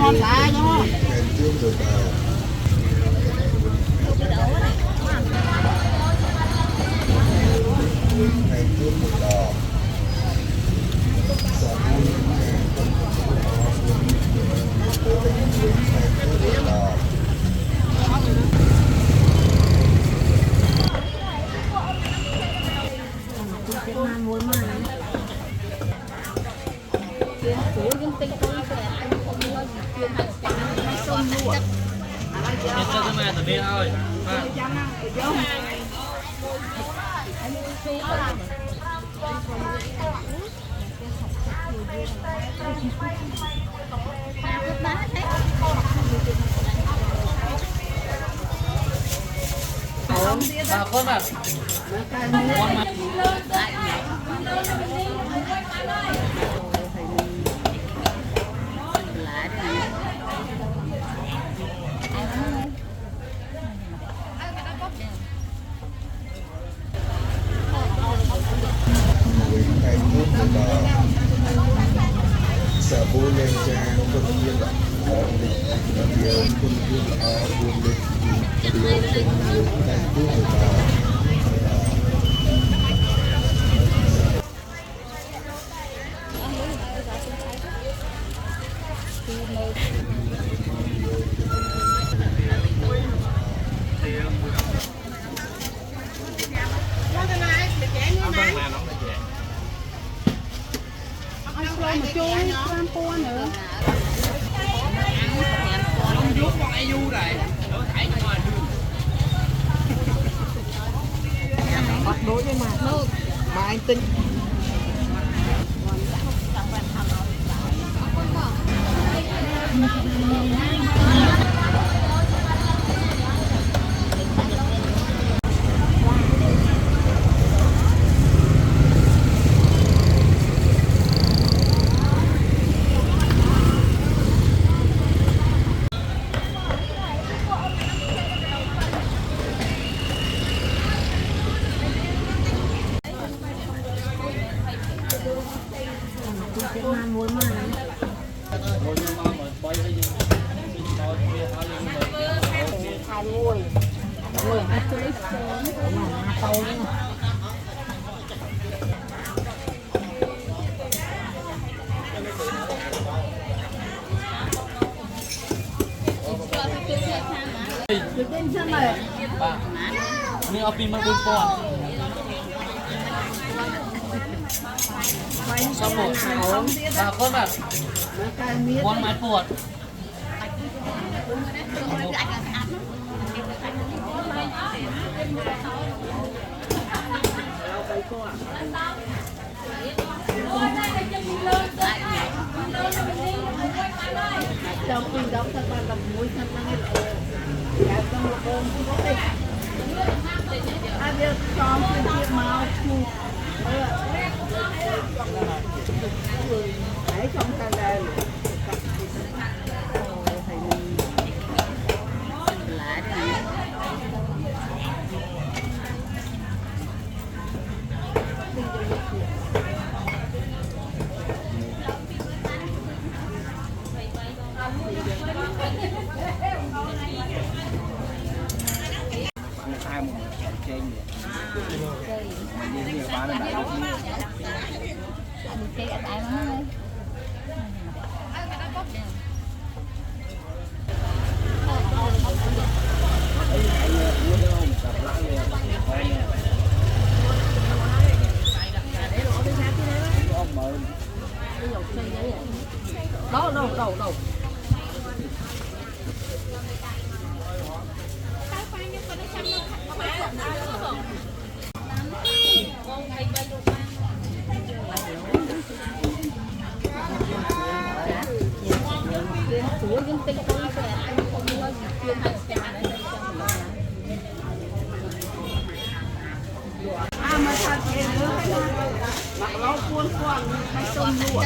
làm lại đó. Cho cái mẹ tụi đi thôi. Bà con à. Con mà. Boleh jangan pergi lah. Dia pun boleh Mà chui con cua nữa. Không rút con ai du này. Nó thải cho ngoài đường. Bắt đối với mà anh tin. Ini api menggumpal. Sama, bà con à. Con mái puột. Trong khi đó các bạn làm muối thật là người dạ trong một ôm không có gì ai biết con cái gì màu thu để trong ta đây đâu mà sao thế nữa mặc lâu cuốn quăng hay tôm luộc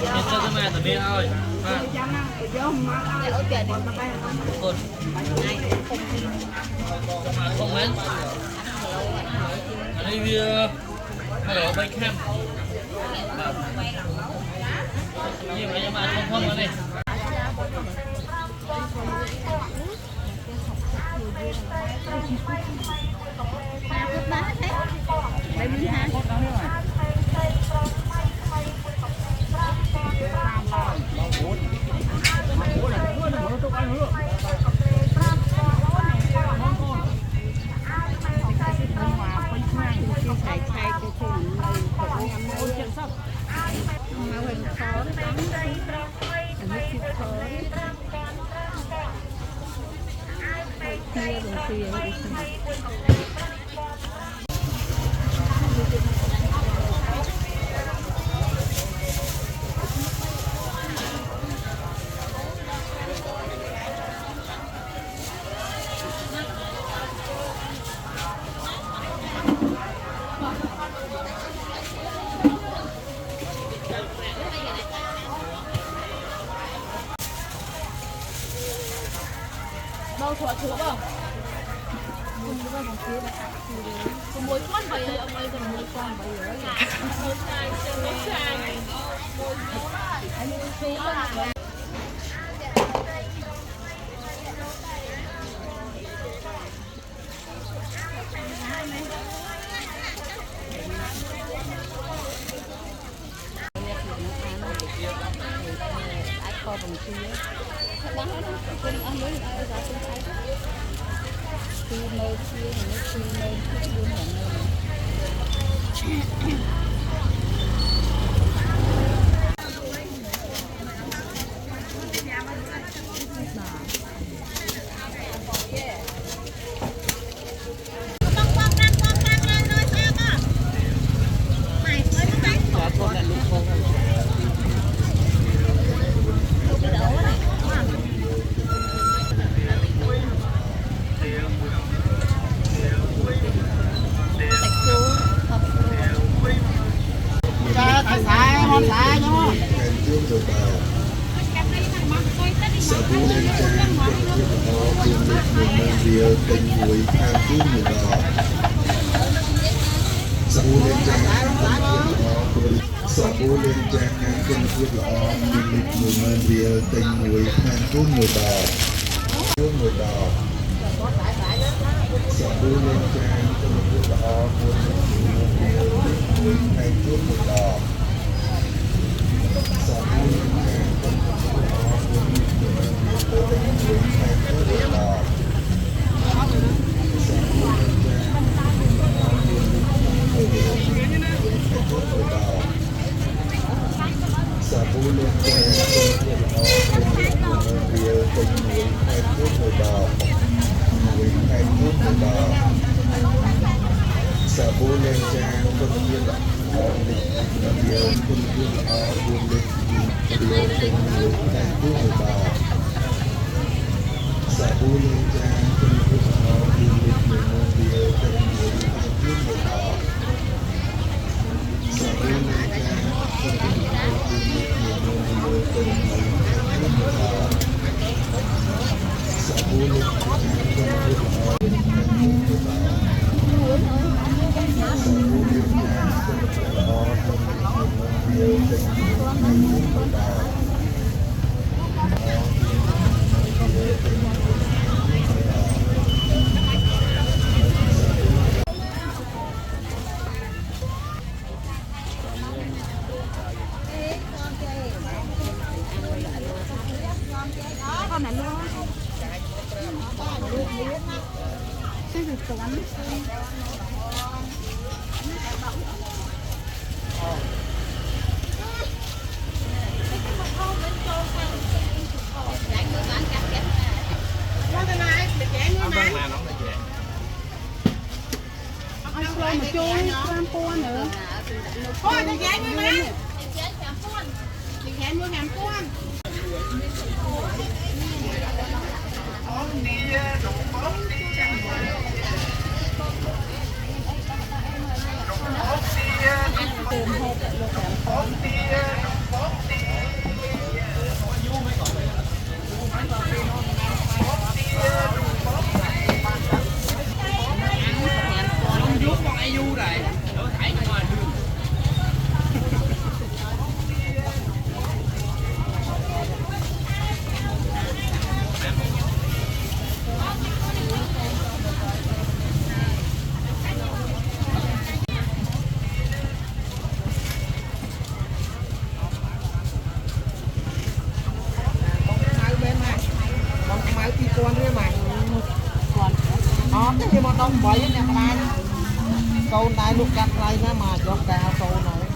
Cho cái mẹ tụi đi thôi. Con. Không mấy. Ở đây hello bay cam. Gì vậy mà không không ở đây. đá thế lấy miếng ha chạy chạy cái thùng này phải em mua chân sóc mà mình khó lắm anh biết chịu khó kia đồng kia đâu thua thua không? Không có bằng kia là cùng mối quan vậy ông ơi còn mối quan vậy rồi. Một sai một sai. Anh đi là kho bằng kia đó trên ăn mới ra trên trái khi nơi kia nó khi nơi kia luôn là nơi Điều tình người tham cứu người đó Sa bố lên trang ngàn quân quyết lõ Mình lịch người mên điều tình người tham cứu người đó Người đó Sa bố lên trang quân quyết lõ Mình lịch người mên điều tình người tham cứu người đó Sa bố lên trang quân quyết lõ Mình lịch người mên điều tình người tham cứu người đó Sa bố lên trang điều tình người hay thuốc người đỏ người hay thuốc người đỏ Sa bố lên trang quân viên lọ điều quân viên lọ buôn lịch điều tình người hay thuốc người đỏ Sa bố lên trang quân viên lọ buôn lịch điều tình người hay thuốc người đỏ Sa bố lên trang quân viên lọ buôn lịch tình người hay thuốc người đỏ Sa bố lên trang quân viên lọ con này luôn cái gì của anh anh xoay mà chui ăn cua nữa ôi nó dán như má dán như ngắm cuốn con thế mà nó cái gì mà đông bấy nè mà câu này lúc cắt lại nó mà cho cao câu này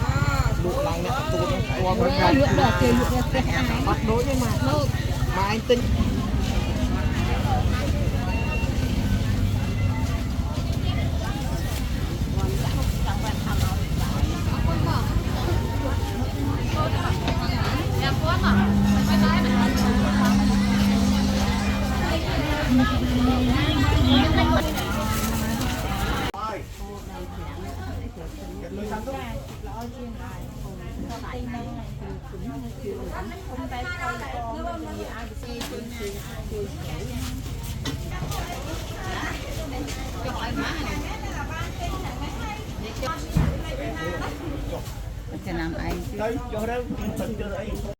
lúc lại nè tôi nó con nó lựa được thì lựa được cái ai bắt đối với mà anh tính Cho Nam Anh.